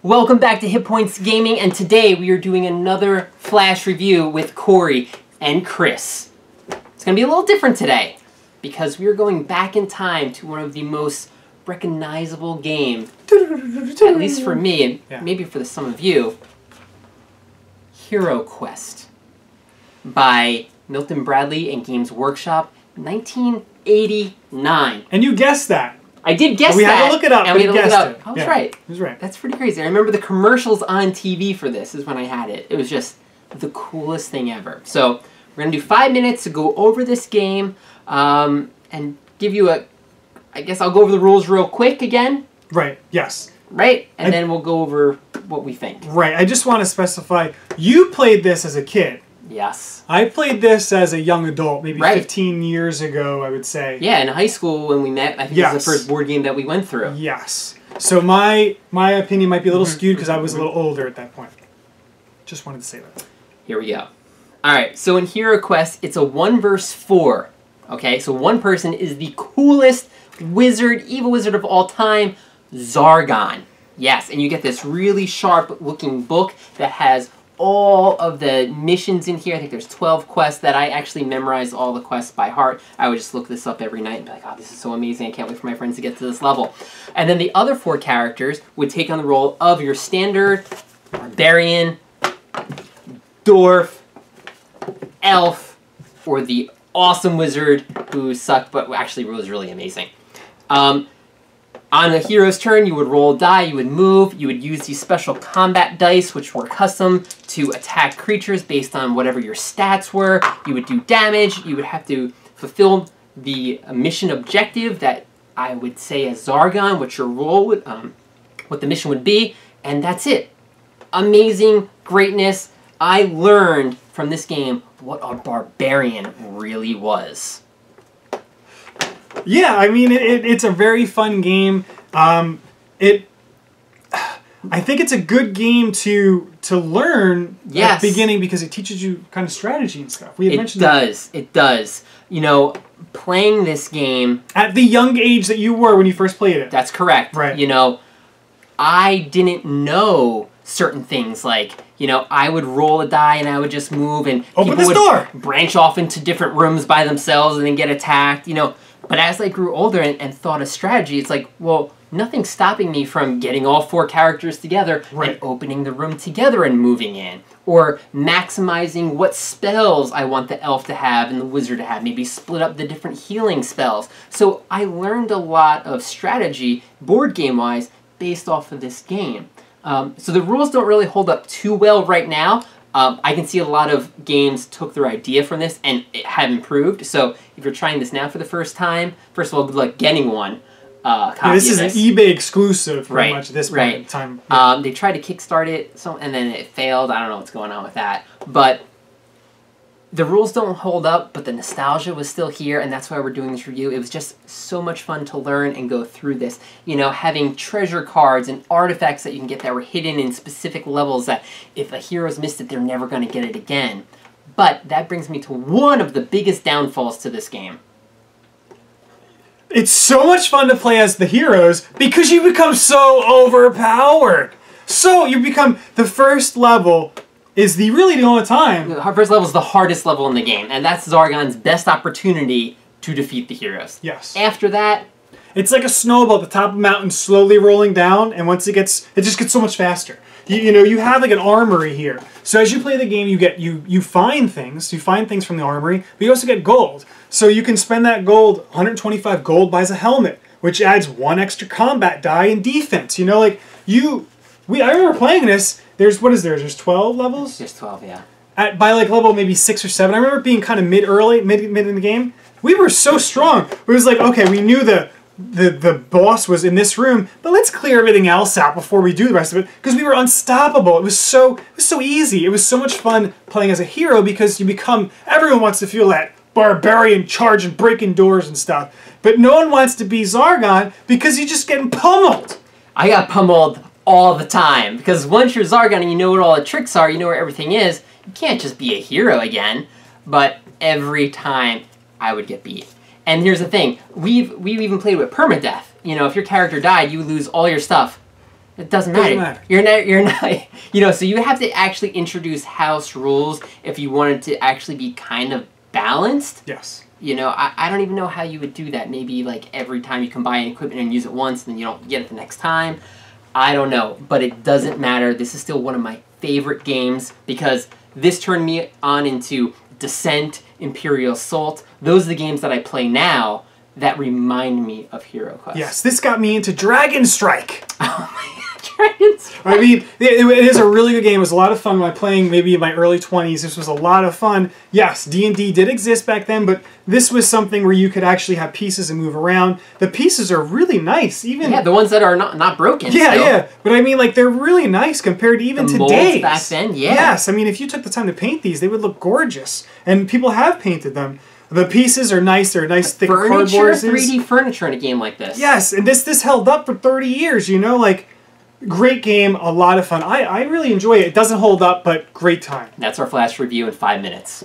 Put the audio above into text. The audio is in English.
Welcome back to HitPointsGaming, and today we are doing another Flash review with Corey and Chris. It's going to be a little different today, because we are going back in time to one of the most recognizable games, at least for me, and maybe for some of you, HeroQuest, by Milton Bradley and Games Workshop, 1989. And you guessed that. I did guess that. We had to look it up, and we had to look it up. it. I was right. He was right. That's pretty crazy. I remember the commercials on TV for this is when I had it. It was just the coolest thing ever. So we're going to do 5 minutes to go over this game and give you a... I guess I'll go over the rules real quick again. Right, yes. Right? And then we'll go over what we think. Right, I just want to specify, you played this as a kid. Yes. I played this as a young adult, maybe 15 years ago, I would say. Yeah, in high school when we met, I think it was the first board game that we went through. Yes. So my opinion might be a little skewed because I was a little older at that point. Just wanted to say that. Here we go. Alright, so in HeroQuest, it's a 1 vs. 4. Okay, so one person is the coolest wizard, evil wizard of all time, Zargon. Yes, and you get this really sharp looking book that has all of the missions in here. I think there's 12 quests that I actually memorized all the quests by heart. I would just look this up every night and be like, oh, this is so amazing. I can't wait for my friends to get to this level. And then the other 4 characters would take on the role of your standard barbarian, dwarf, elf, or the awesome wizard who sucked but actually was really amazing. On the hero's turn, you would roll a die, you would move, you would use these special combat dice, which were custom to attack creatures based on whatever your stats were. You would do damage, you would have to fulfill the mission objective that I would say as Zargon, what your role would, what the mission would be, and that's it. Amazing greatness. I learned from this game what a barbarian really was. Yeah, I mean, it's a very fun game. I think it's a good game to learn at the beginning because it teaches you kind of strategy and stuff. We had mentioned that. It does. You know, playing this game... At the young age that you were when you first played it. That's correct. Right. You know, I didn't know certain things like... You know, I would roll a die and I would just move and open this door! Branch off into different rooms by themselves and then get attacked, you know. But as I grew older and thought of strategy, it's like, well, nothing's stopping me from getting all 4 characters together and opening the room together and moving in. Or maximizing what spells I want the elf to have and the wizard to have. Maybe split up the different healing spells. So I learned a lot of strategy, board game-wise, based off of this game. So the rules don't really hold up too well right now. I can see a lot of games took their idea from this and it have improved. So if you're trying this now for the first time, first of all, good luck getting one copy this is an eBay exclusive pretty much at this point in time. Yeah. They tried to kickstart it and then it failed. I don't know what's going on with that. But the rules don't hold up, but the nostalgia was still here, and that's why we're doing this review. It was just so much fun to learn and go through this. You know, having treasure cards and artifacts that you can get that were hidden in specific levels that if a hero's missed it, they're never going to get it again. But that brings me to one of the biggest downfalls to this game. It's so much fun to play as the heroes because you become so overpowered. So you become the first level... is really the only time. The first level is the hardest level in the game, and that's Zargon's best opportunity to defeat the heroes. Yes. After that... It's like a snowball at the top of a mountain slowly rolling down, and once it just gets so much faster. You know, you have like an armory here. So as you play the game, you find things. You find things from the armory, but you also get gold. So you can spend that gold, 125 gold buys a helmet, which adds 1 extra combat die and defense. You know, like, I remember playing this... There's 12 levels? There's 12, yeah. By like level maybe 6 or 7. I remember being kind of mid in the game. We were so strong. It was like, okay, we knew the boss was in this room, but let's clear everything else out before we do the rest of it, because we were unstoppable. It was so easy. It was so much fun playing as a hero because everyone wants to feel that barbarian charge and breaking doors and stuff. But no one wants to be Zargon because you're just getting pummeled. I got pummeled all the time, because once you're Zargon and you know what all the tricks are, you know where everything is, you can't just be a hero again. But every time I would get beat. And here's the thing, we've even played with permadeath. You know, if your character died, you lose all your stuff It doesn't matter. You're not, you know, so you have to actually introduce house rules if you wanted to actually be kind of balanced. Yes. You know, I don't even know how you would do that. Maybe like every time you combine equipment and use it once, then you don't get it the next time. I don't know, but it doesn't matter. This is still one of my favorite games because this turned me on into Descent, Imperial Assault. Those are the games that I play now that remind me of HeroQuest. Yes, this got me into Dragon Strike. Oh my god, Dragon Strike. I mean, it is a really good game. It was a lot of fun when I playing maybe in my early 20s. This was a lot of fun. Yes, D&D did exist back then, but this was something where you could actually have pieces and move around. The pieces are really nice. Even the ones that are not broken. Yeah, still. yeah. But I mean, like, they're really nice compared to even the today's. molds back then, yeah. Yes, I mean, if you took the time to paint these, they would look gorgeous. And people have painted them. The pieces are nice. They're nice, thick cardboard. 3D furniture in a game like this. Yes, and this held up for 30 years, you know? Like, great game, a lot of fun. I really enjoy it. It doesn't hold up, but great time. That's our flash review in 5 minutes.